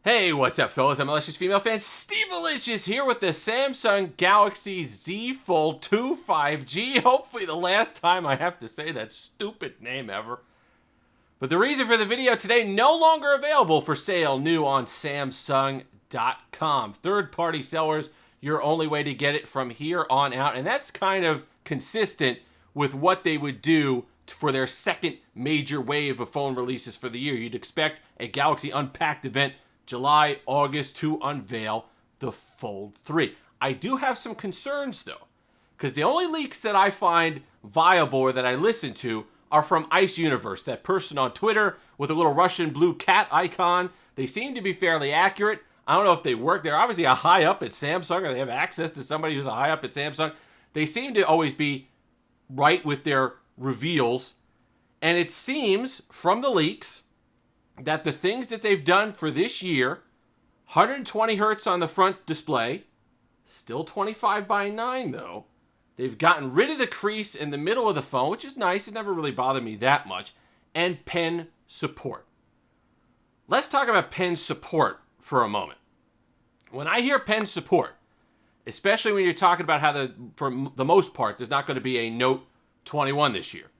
Hey, what's up, fellas? I'm Malicious Female Fan Steve Malicious here with the Samsung Galaxy Z Fold 2 5G. Hopefully the last time I have to say that stupid name ever. But the reason for the video today, no longer available for sale, new on Samsung.com. Third-party sellers, your only way to get it from here on out. And that's kind of consistent with what they would do for their second major wave of phone releases for the year. You'd expect a Galaxy Unpacked event July, August to unveil the Fold 3. I do have some concerns though, because the only leaks that I find viable or that I listen to are from Ice Universe, that person on Twitter with a little Russian blue cat icon. They seem to be fairly accurate. I don't know if they work. They're obviously a high up at Samsung, or they have access to somebody who's a high up at Samsung. They seem to always be right with their reveals. And it seems from the leaks that the things that they've done for this year, 120 hertz on the front display, still 25:9 though. They've gotten rid of the crease in the middle of the phone, which is nice. It never really bothered me that much. And pen support. Let's talk about pen support for a moment. When I hear pen support, especially when you're talking about how for the most part, there's not going to be a Note 21 this year.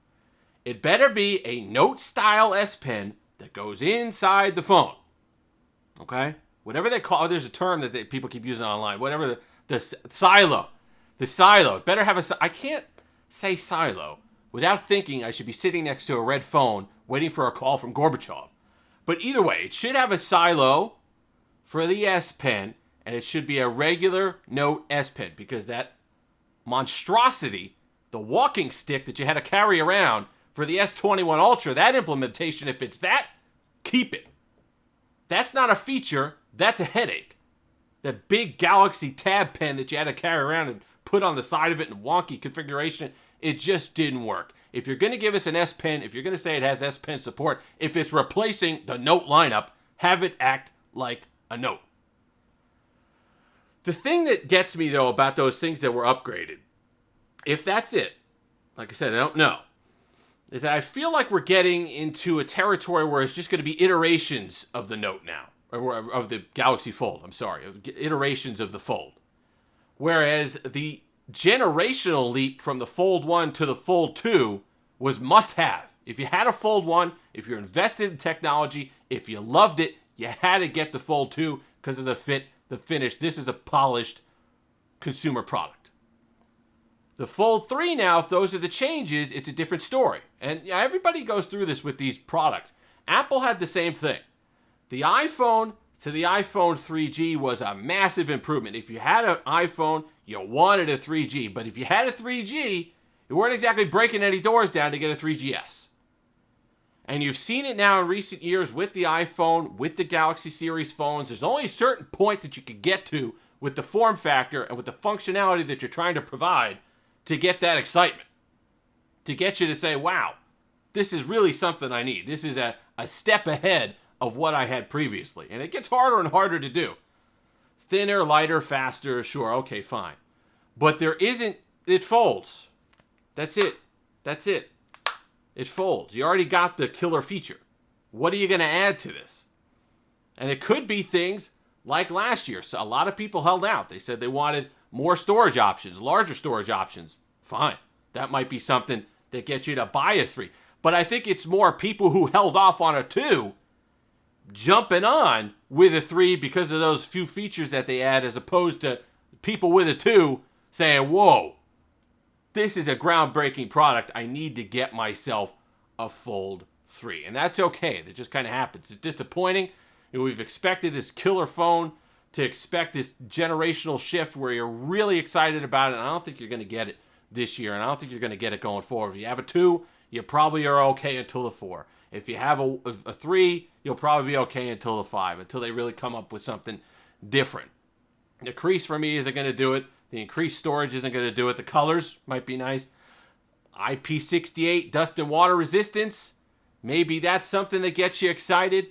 It better be a Note style S Pen that goes inside the phone. Okay? Whatever they call it, there's a term that people keep using online. Whatever the silo. The silo. It better have I can't say silo without thinking I should be sitting next to a red phone waiting for a call from Gorbachev. But either way, it should have a silo for the S Pen, and it should be a regular Note S Pen, because that monstrosity, the walking stick that you had to carry around for the S21 Ultra, that implementation, if it's that, keep it. That's not a feature, that's a headache. That big Galaxy Tab pen that you had to carry around and put on the side of it in wonky configuration, it just didn't work. If you're going to give us an S Pen, if you're going to say it has S Pen support, if it's replacing the Note lineup, have it act like a Note. The thing that gets me, though, about those things that were upgraded, if that's it, like I said, I don't know, is that I feel like we're getting into a territory where it's just going to be iterations of the Note now, or of the Galaxy Fold, iterations of the Fold. Whereas the generational leap from the Fold 1 to the Fold 2 was must-have. If you had a Fold 1, if you're invested in technology, if you loved it, you had to get the Fold 2 because of the fit, the finish. This is a polished consumer product. The Fold 3 now, if those are the changes, it's a different story. And yeah, everybody goes through this with these products. Apple had the same thing. The iPhone to the iPhone 3G was a massive improvement. If you had an iPhone, you wanted a 3G. But if you had a 3G, you weren't exactly breaking any doors down to get a 3GS. And you've seen it now in recent years with the iPhone, with the Galaxy series phones. There's only a certain point that you could get to with the form factor and with the functionality that you're trying to provide to get that excitement, to get you to say, wow, this is really something I need. This is a step ahead of what I had previously. And it gets harder and harder to do. Thinner, lighter, faster, sure, okay, fine. But there isn't, it folds. That's it. That's it. It folds. You already got the killer feature. What are you going to add to this? And it could be things like last year. So a lot of people held out. They said they wanted more storage options, larger storage options. Fine. That might be something that gets you to buy a 3. But I think it's more people who held off on a 2 jumping on with a 3 because of those few features that they add, as opposed to people with a 2 saying, whoa, this is a groundbreaking product. I need to get myself a Fold 3. And that's okay. That just kind of happens. It's disappointing. We've expected this killer phone to expect this generational shift where you're really excited about it. And I don't think you're going to get it this year. And I don't think you're going to get it going forward. If you have a 2, you probably are okay until the 4. If you have a 3, you'll probably be okay until the 5, until they really come up with something different. The crease for me isn't going to do it. The increased storage isn't going to do it. The colors might be nice. IP68 dust and water resistance. Maybe that's something that gets you excited.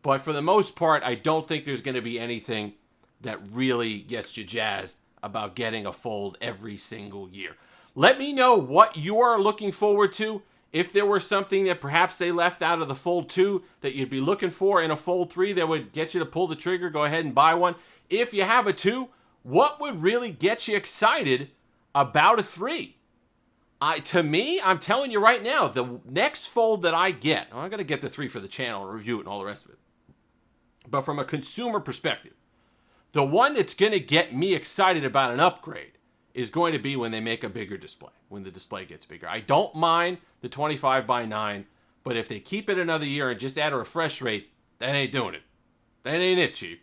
But for the most part, I don't think there's going to be anything that really gets you jazzed about getting a Fold every single year. Let me know what you are looking forward to If there were something that perhaps they left out of the Fold 2 that you'd be looking for in a Fold 3 that would get you to pull the trigger, go ahead and buy one. If you have a 2, what would really get you excited about a 3? To me, I'm telling you right now, the next Fold that I get, I'm going to get the 3 for the channel and review it and all the rest of it. But from a consumer perspective, the one that's going to get me excited about an upgrade is going to be when they make a bigger display, when the display gets bigger. I don't mind the 25:9, but if they keep it another year and just add a refresh rate, that ain't doing it. That ain't it, Chief.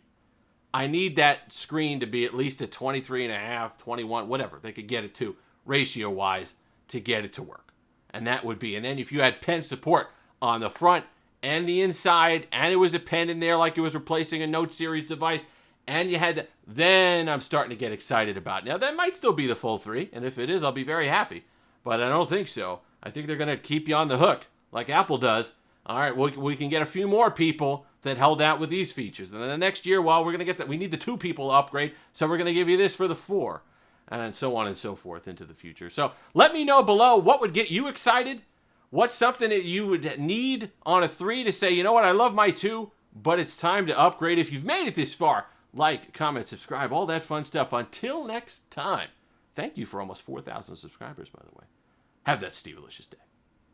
I need that screen to be at least a 23.5, 21, whatever they could get it to, ratio-wise, to get it to work. And that would be, and then if you had pen support on the front and the inside, and it was a pen in there like it was replacing a Note series device, and you had that, then I'm starting to get excited about it. Now, that might still be the Fold 3, and if it is, I'll be very happy. But I don't think so. I think they're going to keep you on the hook, like Apple does. All right, we can get a few more people that held out with these features. And then the next year, well, we're going to get that. We need the 2 people to upgrade, so we're going to give you this for the 4. And so on and so forth into the future. So let me know below what would get you excited. What's something that you would need on a 3 to say, you know what, I love my 2, but it's time to upgrade. If you've made it this far, like, comment, subscribe, all that fun stuff. Until next time, thank you for almost 4,000 subscribers, by the way. Have that Steve-alicious day.